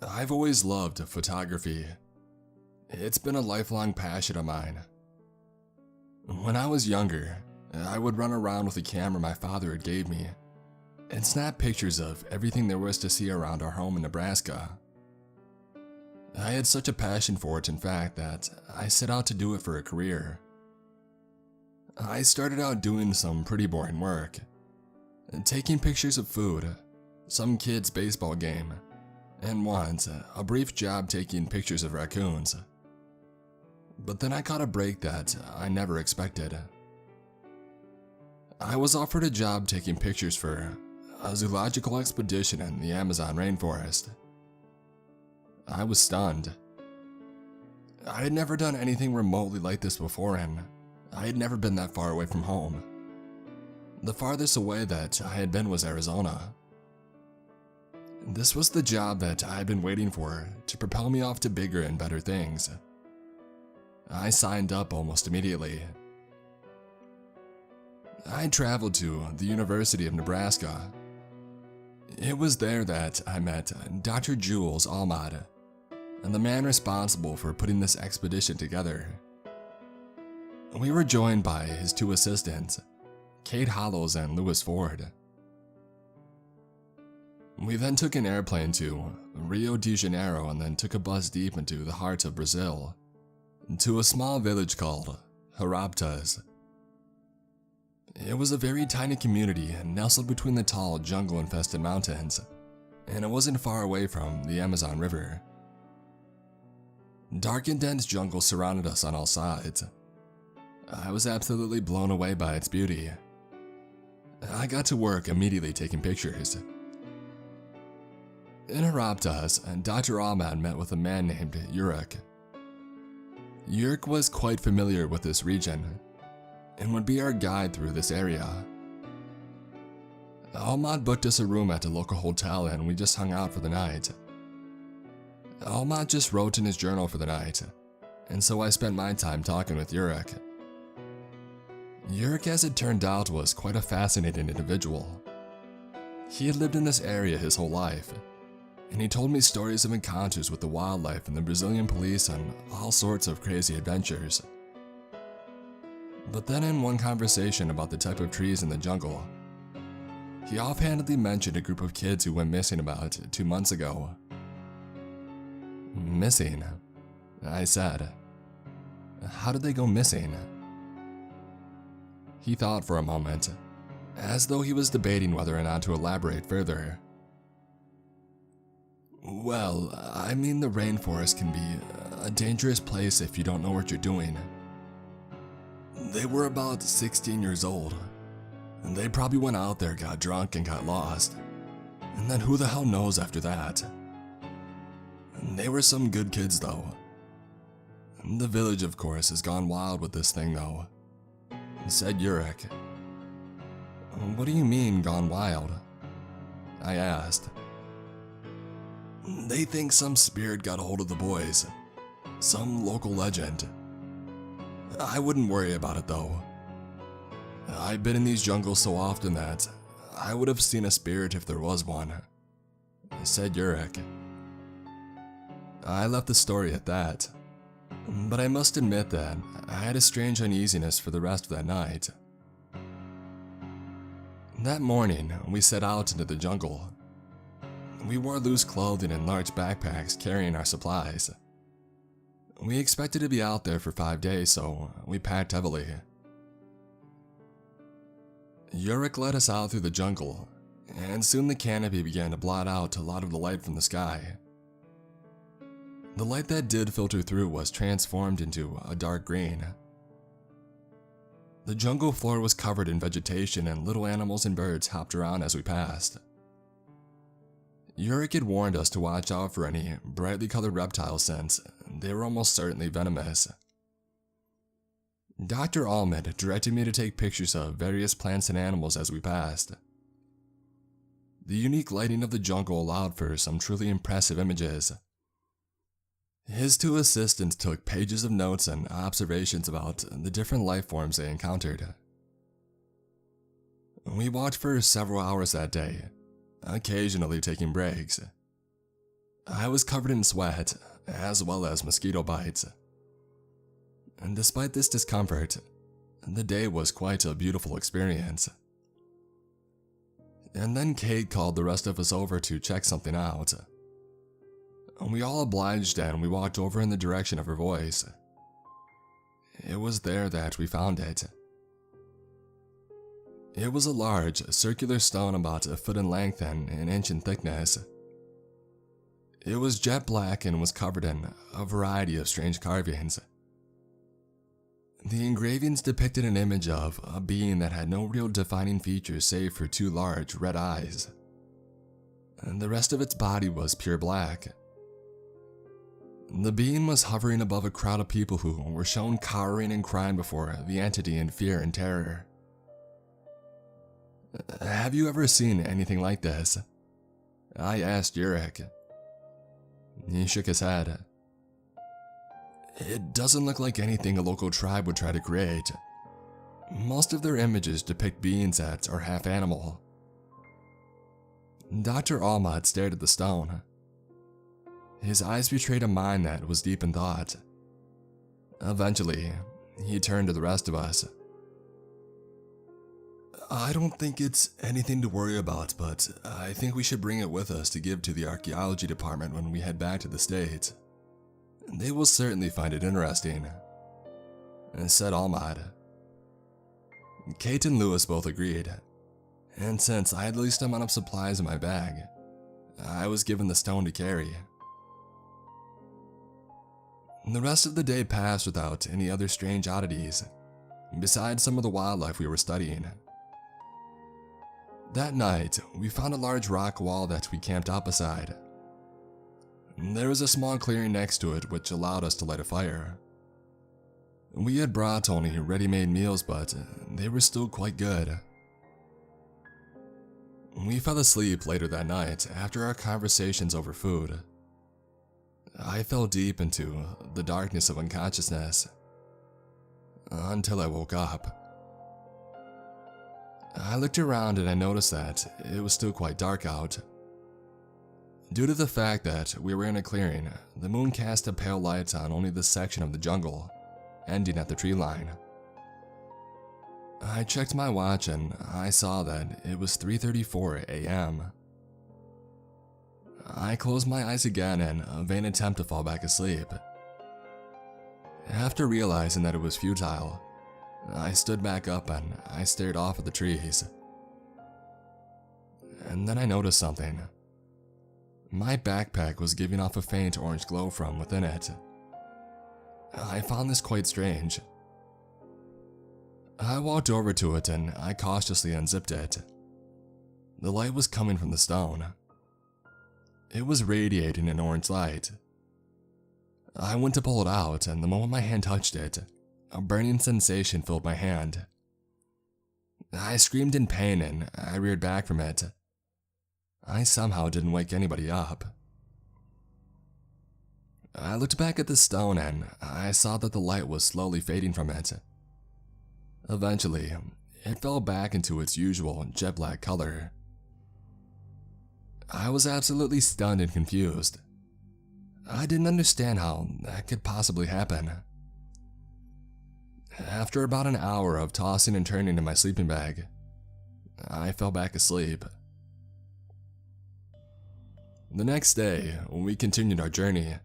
I've always loved photography. It's been a lifelong passion of mine. When I was younger, I would run around with a camera my father had gave me and snap pictures of everything there was to see around our home in Nebraska. I had such a passion for it, in fact, that I set out to do it for a career. I started out doing some pretty boring work, taking pictures of food, some kid's baseball game, and once a brief job taking pictures of raccoons. But then I caught a break that I never expected. I was offered a job taking pictures for a zoological expedition in the Amazon rainforest. I was stunned. I had never done anything remotely like this before, and I had never been that far away from home. The farthest away that I had been was Arizona. This was the job that I had been waiting for to propel me off to bigger and better things. I signed up almost immediately. I traveled to the University of Nebraska. It was there that I met Dr. Jules Ahmad, and the man responsible for putting this expedition together. We were joined by his two assistants, Kate Hollows and Lewis Ford. We then took an airplane to Rio de Janeiro and then took a bus deep into the heart of Brazil, to a small village called Haraptas. It was a very tiny community nestled between the tall jungle-infested mountains, and it wasn't far away from the Amazon River. Dark and dense jungle surrounded us on all sides. I was absolutely blown away by its beauty. I got to work immediately taking pictures. In Haraptas, Dr. Ahmad met with a man named Yurik. Yurik was quite familiar with this region and would be our guide through this area. Ahmad booked us a room at a local hotel and we just hung out for the night. Ahmad just wrote in his journal for the night, and so I spent my time talking with Yurik. Yurik, as it turned out, was quite a fascinating individual. He had lived in this area his whole life, and he told me stories of encounters with the wildlife and the Brazilian police and all sorts of crazy adventures. But then in one conversation about the type of trees in the jungle, he offhandedly mentioned a group of kids who went missing about 2 months ago. Missing? I said. How did they go missing? He thought for a moment, as though he was debating whether or not to elaborate further. Well, I mean, the rainforest can be a dangerous place if you don't know what you're doing. They were about 16 years old, and they probably went out there, got drunk, and got lost. And then who the hell knows after that? They were some good kids, though. The village, of course, has gone wild with this thing, though, said Yurik. What do you mean, gone wild? I asked. They think some spirit got a hold of the boys, some local legend. I wouldn't worry about it, though. I've been in these jungles so often that I would have seen a spirit if there was one, said Yurik. I left the story at that, but I must admit that I had a strange uneasiness for the rest of that night. That morning, we set out into the jungle. We wore loose clothing and large backpacks carrying our supplies. We expected to be out there for 5 days, so we packed heavily. Yurik led us out through the jungle, and soon the canopy began to blot out a lot of the light from the sky. The light that did filter through was transformed into a dark green. The jungle floor was covered in vegetation and little animals and birds hopped around as we passed. Yurik had warned us to watch out for any brightly colored reptiles since they were almost certainly venomous. Dr. Ahmed directed me to take pictures of various plants and animals as we passed. The unique lighting of the jungle allowed for some truly impressive images. His two assistants took pages of notes and observations about the different life forms they encountered. We walked for several hours that day, occasionally taking breaks. I was covered in sweat, as well as mosquito bites. And despite this discomfort, the day was quite a beautiful experience. And then Kate called the rest of us over to check something out. We all obliged and we walked over in the direction of her voice. It was there that we found it. It was a large, circular stone about a foot in length and an inch in thickness. It was jet black and was covered in a variety of strange carvings. The engravings depicted an image of a being that had no real defining features save for two large red eyes. And the rest of its body was pure black. The being was hovering above a crowd of people who were shown cowering and crying before the entity in fear and terror. Have you ever seen anything like this? I asked Yurik. He shook his head. It doesn't look like anything a local tribe would try to create. Most of their images depict beings that are half animal. Dr. Ahmad stared at the stone. His eyes betrayed a mind that was deep in thought. Eventually, he turned to the rest of us. I don't think it's anything to worry about, but I think we should bring it with us to give to the archaeology department when we head back to the States. They will certainly find it interesting, said Ahmad. Kate and Lewis both agreed, and since I had the least amount of supplies in my bag, I was given the stone to carry. The rest of the day passed without any other strange oddities, besides some of the wildlife we were studying. That night, we found a large rock wall that we camped out beside. There was a small clearing next to it which allowed us to light a fire. We had brought only ready-made meals, but they were still quite good. We fell asleep later that night after our conversations over food. I fell deep into the darkness of unconsciousness until I woke up. I looked around and I noticed that it was still quite dark out. Due to the fact that we were in a clearing, the moon cast a pale light on only this section of the jungle, ending at the tree line. I checked my watch and I saw that it was 3:34 a.m. I closed my eyes again in a vain attempt to fall back asleep. After realizing that it was futile, I stood back up and I stared off at the trees. And then I noticed something. My backpack was giving off a faint orange glow from within it. I found this quite strange. I walked over to it and I cautiously unzipped it. The light was coming from the stone. It was radiating an orange light. I went to pull it out, and the moment my hand touched it, a burning sensation filled my hand. I screamed in pain and I reared back from it. I somehow didn't wake anybody up. I looked back at the stone and I saw that the light was slowly fading from it. Eventually, it fell back into its usual jet black color. I was absolutely stunned and confused. I didn't understand how that could possibly happen. After about an hour of tossing and turning in my sleeping bag, I fell back asleep. The next day, when we continued our journey,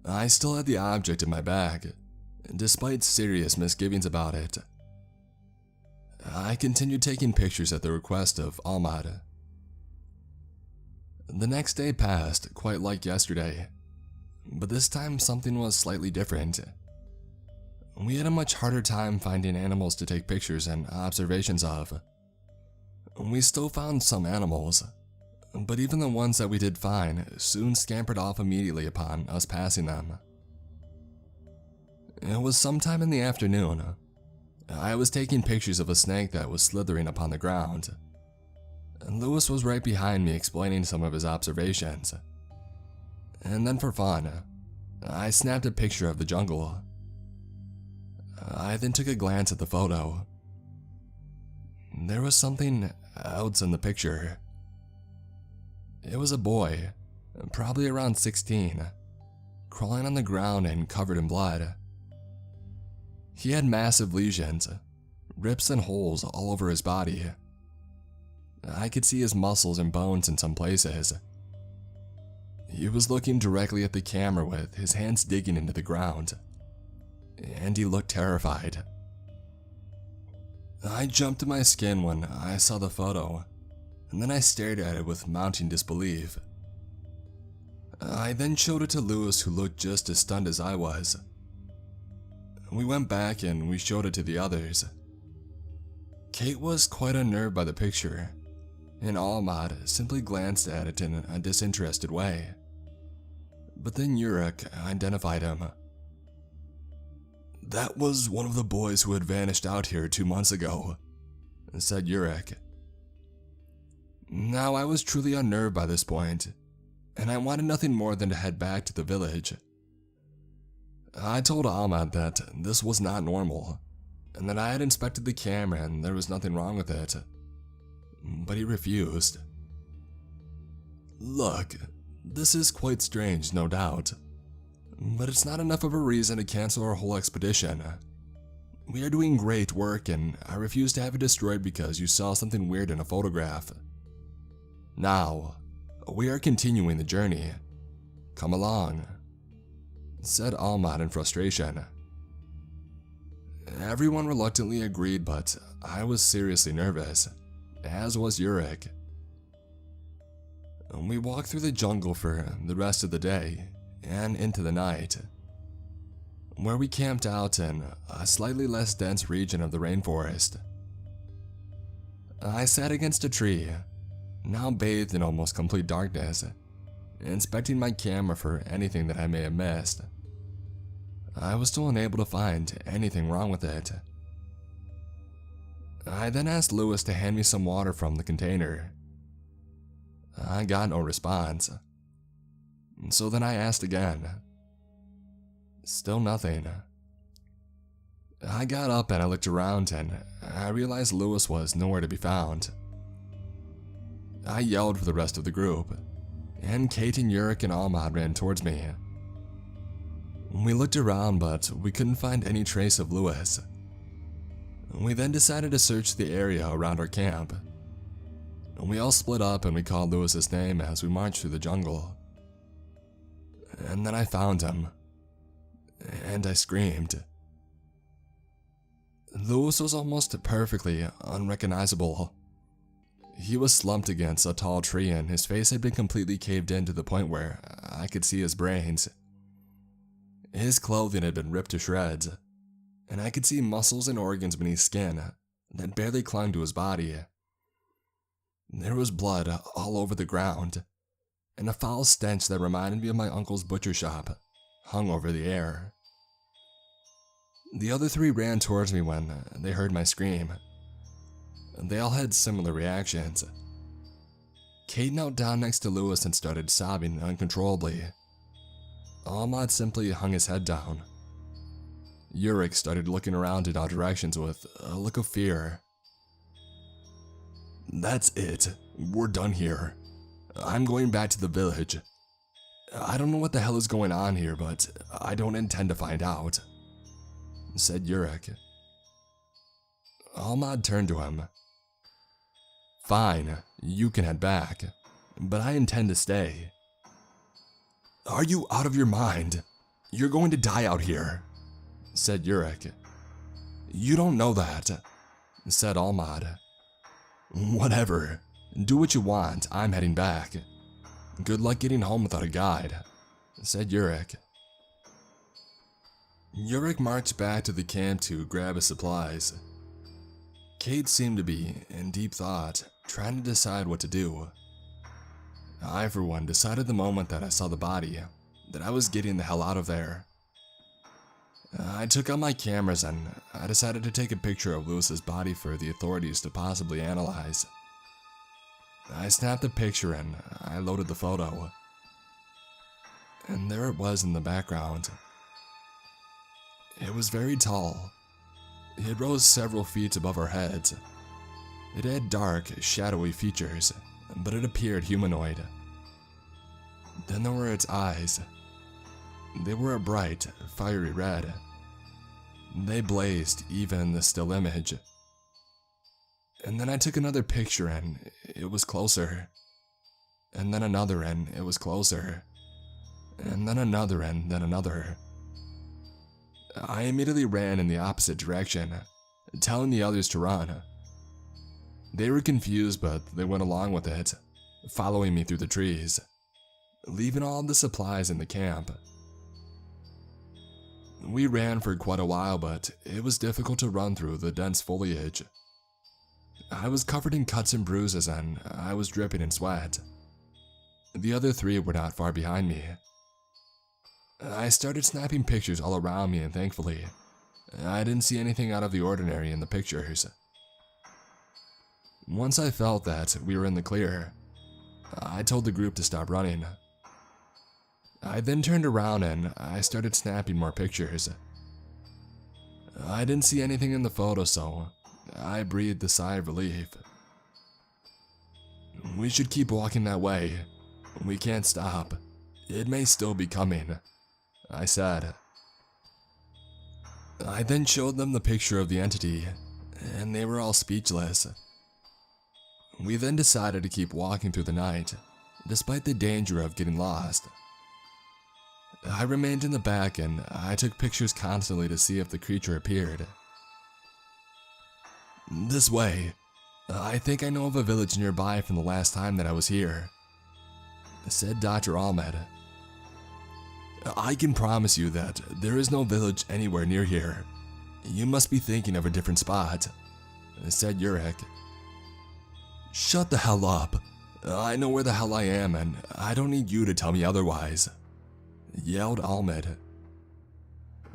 I still had the object in my bag, despite serious misgivings about it. I continued taking pictures at the request of Ahmad. The next day passed quite like yesterday, but this time something was slightly different. We had a much harder time finding animals to take pictures and observations of. We still found some animals, but even the ones that we did find soon scampered off immediately upon us passing them. It was sometime in the afternoon. I was taking pictures of a snake that was slithering upon the ground. Lewis was right behind me explaining some of his observations. And then for fun, I snapped a picture of the jungle. I then took a glance at the photo. There was something else in the picture. It was a boy, probably around 16, crawling on the ground and covered in blood. He had massive lesions, rips and holes all over his body. I could see his muscles and bones in some places. He was looking directly at the camera with his hands digging into the ground, and he looked terrified. I jumped to my skin when I saw the photo, and then I stared at it with mounting disbelief. I then showed it to Lewis, who looked just as stunned as I was. We went back and we showed it to the others. Kate was quite unnerved by the picture, and Ahmad simply glanced at it in a disinterested way. But then Yurik identified him. "That was one of the boys who had vanished out here 2 months ago," said Yurik. Now I was truly unnerved by this point, and I wanted nothing more than to head back to the village. I told Ahmad that this was not normal, and that I had inspected the camera and there was nothing wrong with it. But he refused. "Look, this is quite strange, no doubt, but it's not enough of a reason to cancel our whole expedition. We are doing great work, and I refuse to have it destroyed because you saw something weird in a photograph. Now, we are continuing the journey. Come along," said Ahmad in frustration. Everyone reluctantly agreed, but I was seriously nervous, as was Yurik. We walked through the jungle for the rest of the day and into the night, where we camped out in a slightly less dense region of the rainforest. I sat against a tree, now bathed in almost complete darkness, inspecting my camera for anything that I may have missed. I was still unable to find anything wrong with it. I then asked Lewis to hand me some water from the container. I got no response. So then I asked again. Still nothing. I got up and I looked around, and I realized Lewis was nowhere to be found. I yelled for the rest of the group, and Kate and Yurik and Ahmad ran towards me. We looked around, but we couldn't find any trace of Lewis. We then decided to search the area around our camp. We all split up and we called Lewis's name as we marched through the jungle. And then I found him, and I screamed. Lewis was almost perfectly unrecognizable. He was slumped against a tall tree, and his face had been completely caved in to the point where I could see his brains. His clothing had been ripped to shreds, and I could see muscles and organs beneath skin that barely clung to his body. There was blood all over the ground, and a foul stench that reminded me of my uncle's butcher shop hung over the air. The other three ran towards me when they heard my scream. They all had similar reactions. Kate knelt down next to Lewis and started sobbing uncontrollably. Ahmad simply hung his head down. Yurik started looking around in all directions with a look of fear. "That's it. We're done here. I'm going back to the village. I don't know what the hell is going on here, but I don't intend to find out," said Yurik. Ahmad turned to him. "Fine, you can head back, but I intend to stay." "Are you out of your mind? You're going to die out here," said Yurik. "You don't know that," said Ahmad. "Whatever. Do what you want. I'm heading back. Good luck getting home without a guide," said Yurik. Yurik marched back to the camp to grab his supplies. Kate seemed to be in deep thought, trying to decide what to do. I, for one, decided the moment that I saw the body that I was getting the hell out of there. I took out my cameras and I decided to take a picture of Lewis's body for the authorities to possibly analyze. I snapped the picture and I loaded the photo. And there it was in the background. It was very tall. It rose several feet above our heads. It had dark, shadowy features, but it appeared humanoid. Then there were its eyes. They were a bright, fiery red. They blazed even in the still image. And then I took another picture and it was closer. And then another and it was closer. And then another and then another. I immediately ran in the opposite direction, telling the others to run. They were confused, but they went along with it, following me through the trees, leaving all the supplies in the camp. We ran for quite a while, but it was difficult to run through the dense foliage. I was covered in cuts and bruises and I was dripping in sweat. The other three were not far behind me. I started snapping pictures all around me, and thankfully, I didn't see anything out of the ordinary in the pictures. Once I felt that we were in the clear, I told the group to stop running. I then turned around and I started snapping more pictures. I didn't see anything in the photo, so I breathed a sigh of relief. We should keep walking that way. We can't stop. It may still be coming, I said. I then showed them the picture of the entity, and they were all speechless. We then decided to keep walking through the night, despite the danger of getting lost. I remained in the back and I took pictures constantly to see if the creature appeared. This way. I think I know of a village nearby from the last time that I was here, said Dr. Ahmed. I can promise you that there is no village anywhere near here. You must be thinking of a different spot, said Yurik. Shut the hell up. I know where the hell I am and I don't need you to tell me otherwise, yelled Ahmed.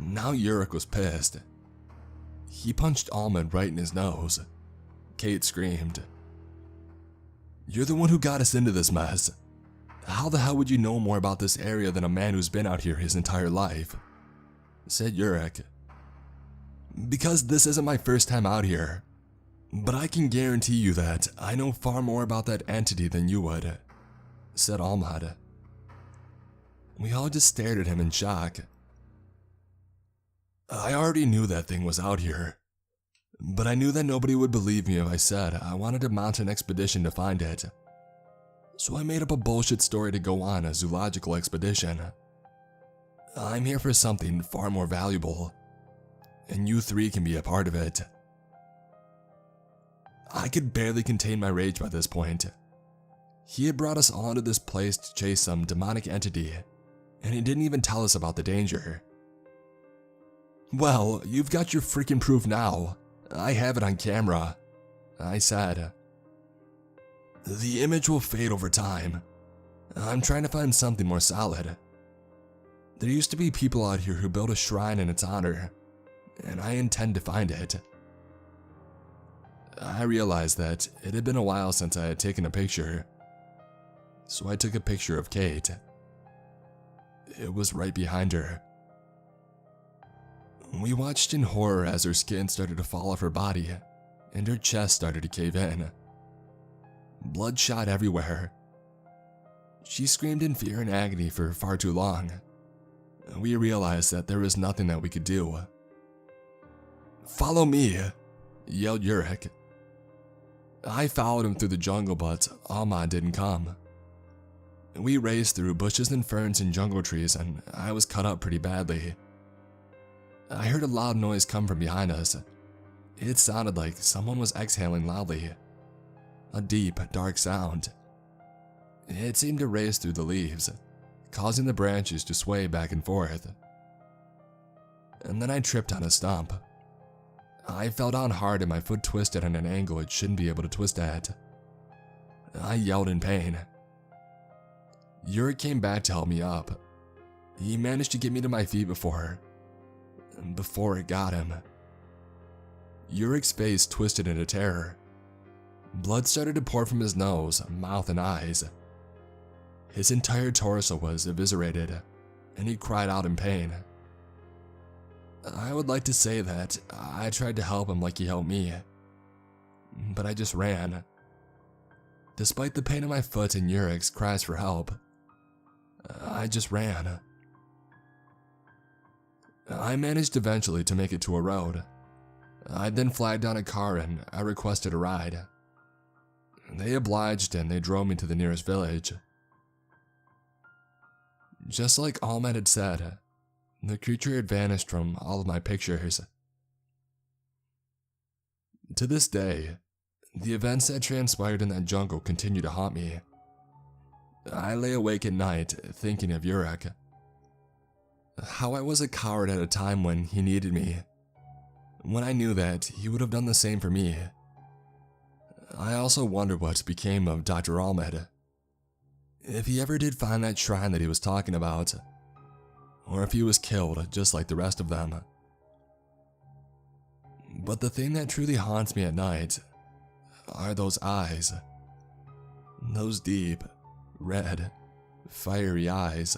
Now Yurik was pissed. He punched Ahmed right in his nose. Kate screamed. You're the one who got us into this mess. How the hell would you know more about this area than a man who's been out here his entire life? Said Yurik. Because this isn't my first time out here. But I can guarantee you that I know far more about that entity than you would, said Ahmad. We all just stared at him in shock. I already knew that thing was out here, but I knew that nobody would believe me if I said I wanted to mount an expedition to find it. So I made up a bullshit story to go on a zoological expedition. I'm here for something far more valuable, and you three can be a part of it. I could barely contain my rage by this point. He had brought us all into this place to chase some demonic entity, and he didn't even tell us about the danger. Well, you've got your freaking proof now. I have it on camera, I said. The image will fade over time. I'm trying to find something more solid. There used to be people out here who built a shrine in its honor, and I intend to find it. I realized that it had been a while since I had taken a picture, so I took a picture of Kate. It was right behind her. We watched in horror as her skin started to fall off her body, and her chest started to cave in. Blood shot everywhere. She screamed in fear and agony for far too long. We realized that there was nothing that we could do. Follow me, yelled Yurik. I followed him through the jungle, but Ahmad didn't come. We raced through bushes and ferns and jungle trees, and I was cut up pretty badly. I heard a loud noise come from behind us. It sounded like someone was exhaling loudly. A deep, dark sound. It seemed to race through the leaves, causing the branches to sway back and forth. And then I tripped on a stump. I fell down hard and my foot twisted at an angle it shouldn't be able to twist at. I yelled in pain. Yurik came back to help me up. He managed to get me to my feet before it got him. Yurik's face twisted into terror. Blood started to pour from his nose, mouth, and eyes. His entire torso was eviscerated, and he cried out in pain. I would like to say that I tried to help him like he helped me, but I just ran. Despite the pain in my foot and Yurik's cries for help, I just ran. I managed eventually to make it to a road. I then flagged down a car and I requested a ride. They obliged and they drove me to the nearest village. Just like Ahmed had said, the creature had vanished from all of my pictures. To this day, the events that transpired in that jungle continue to haunt me. I lay awake at night thinking of Urek. How I was a coward at a time when he needed me, when I knew that he would have done the same for me. I also wonder what became of Dr. Ahmed. If he ever did find that shrine that he was talking about, or if he was killed just like the rest of them. But the thing that truly haunts me at night are those eyes. Those deep, red, fiery eyes